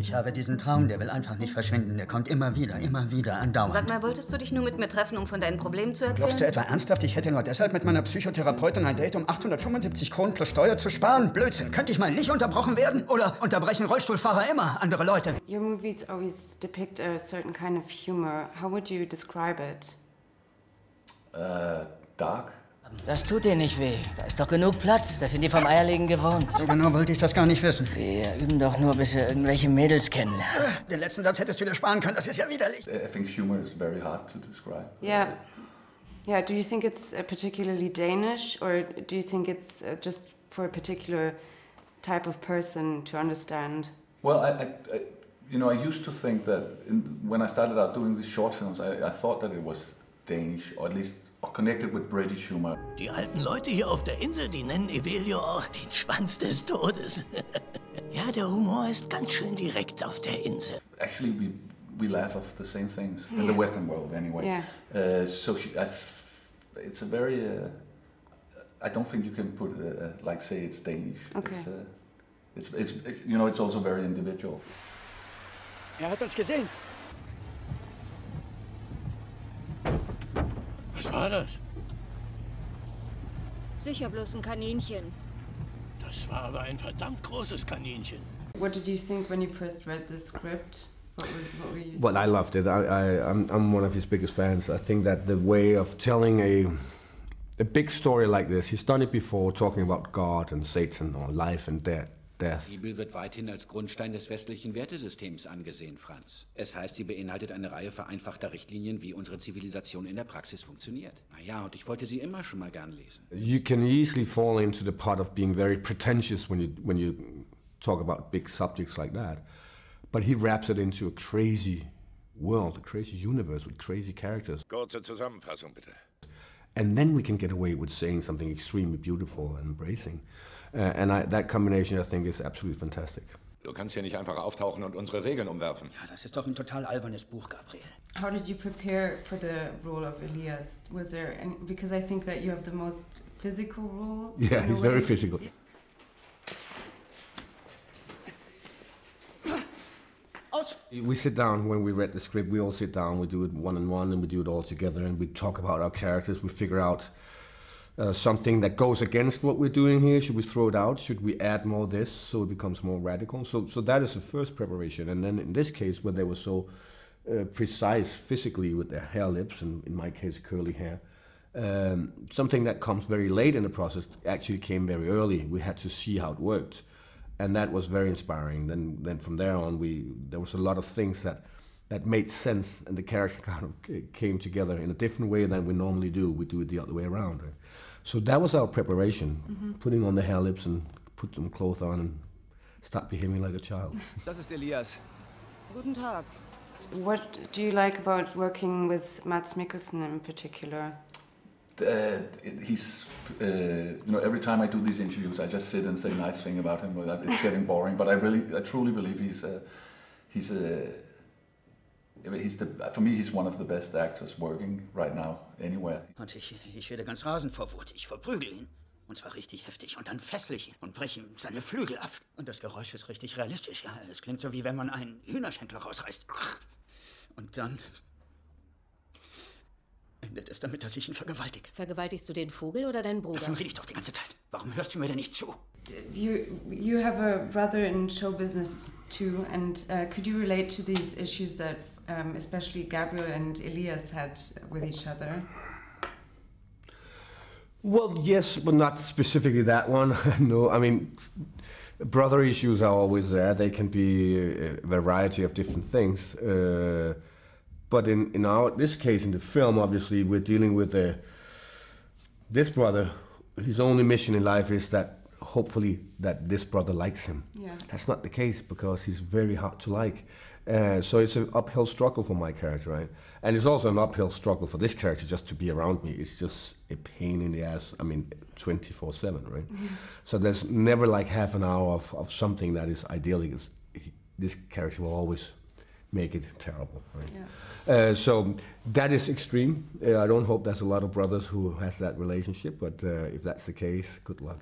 Ich habe diesen Traum, der will einfach nicht verschwinden. Der kommt immer wieder, andauernd. Sag mal, wolltest du dich nur mit mir treffen, um von deinen Problemen zu erzählen? Glaubst du etwa ernsthaft, ich hätte nur deshalb mit meiner Psychotherapeutin ein Date um 875 Kronen plus Steuer zu sparen? Blödsinn. Könnte ich mal nicht unterbrochen werden? Oder unterbrechen Rollstuhlfahrer immer andere Leute? Your movies always depict a certain kind of humor. How would you describe it? Dark. Das tut dir nicht weh. Da ist doch genug Platz. Das sind die vom Eierlegen gewohnt. So genau wollte ich das gar nicht wissen. Wir üben doch nur, bis wir irgendwelche Mädels kennenlernen. Den letzten Satz hättest du dir sparen können. Das ist ja widerlich. I think humor is very hard to describe. Yeah. Yeah, do you think it's particularly Danish, or do you think it's just for a particular type of person to understand? Well, I used to think that when I started out doing these short films, I thought that it was Danish, or at least connected with British humor. Die alten Leute hier auf der Insel, die nennen Evelio auch den Schwanz des Todes. Ja, der Humor ist ganz schön direkt auf der Insel. Actually, we laugh at the same things in the Western world, anyway. Yeah. It's a very. I don't think you can put like say it's Danish. Okay. It's it's also very individual. Hat uns gesehen. Was war das? Sicher bloß ein Kaninchen. Das war aber ein verdammt großes Kaninchen. What did you think when you first read the script? What were you Well, I loved it. I'm one of his biggest fans. I think that the way of telling a big story like this, he's done it before, talking about God and Satan or life and death. Die Bibel wird weithin als Grundstein des westlichen Wertesystems angesehen, Franz. Es heißt, sie beinhaltet eine Reihe vereinfachter Richtlinien, wie unsere Zivilisation in der Praxis funktioniert. Naja, und ich wollte sie immer schon mal gern lesen. You can easily fall into the part of being very pretentious when you talk about big subjects like that. But he wraps it into a crazy world, a crazy universe with crazy characters. Kurze Zusammenfassung, bitte. And then we can get away with saying something extremely beautiful and embracing. That combination, I think, is absolutely fantastic. Du kannst hier nicht einfach auftauchen und unsere Regeln umwerfen. Ja, das ist doch ein total albernes Buch, Gabriel. How did you prepare for the role of Elias? Was there any, because I think that you have the most physical role. Yeah, he's very physical. We sit down when we read the script. We all sit down. We do it one-on-one, and we do it all together. And we talk about our characters. We figure out something that goes against what we're doing here. Should we throw it out? Should we add more of this so it becomes more radical? So that is the first preparation. And then in this case, where they were so precise physically with their hair lips, and in my case, curly hair, something that comes very late in the process actually came very early. We had to see how it worked. And that was very inspiring. Then from there on, there was a lot of things that made sense, and the character kind of came together in a different way than we normally do. We do it the other way around. Right? So that was our preparation, putting on the hair lips and put some clothes on and start behaving like a child. Das ist Elias. Guten Tag. What do you like about working with MADS MIKKELSEN in particular? He's, every time I do these interviews, I just sit and say nice thing about him. It's getting boring, but I truly believe for me, he's one of the best actors working right now anywhere. Und ich werde ganz rasend vor Wut. Ich verprügel ihn. Und zwar richtig heftig. Und dann fessel ich ihn und breche ihm seine Flügel ab. Und das Geräusch ist richtig realistisch. Ja, es klingt so, wie wenn man einen Hühnerschenkel rausreißt. Und dann endet es damit, dass ich ihn vergewaltige. Vergewaltigst du den Vogel oder deinen Bruder? Davon rede ich doch die ganze Zeit. Warum hörst du mir denn nicht zu? You have a brother in show business too, and could you relate to these issues that especially Gabriel and Elias had with each other? Well, yes, but not specifically that one. No, I mean, brother issues are always there. They can be a variety of different things. But in this case, in the film, obviously, we're dealing with this brother. His only mission in life is that, hopefully, that this brother likes him. Yeah. That's not the case, because he's very hard to like. So it's an uphill struggle for my character, right? And it's also an uphill struggle for this character just to be around me. It's just a pain in the ass, 24/7, right? Mm-hmm. So there's never like half an hour of something that is ideally, this character will always make it terrible, right? Yeah. So that is extreme. I don't hope there's a lot of brothers who has that relationship, but if that's the case, good luck.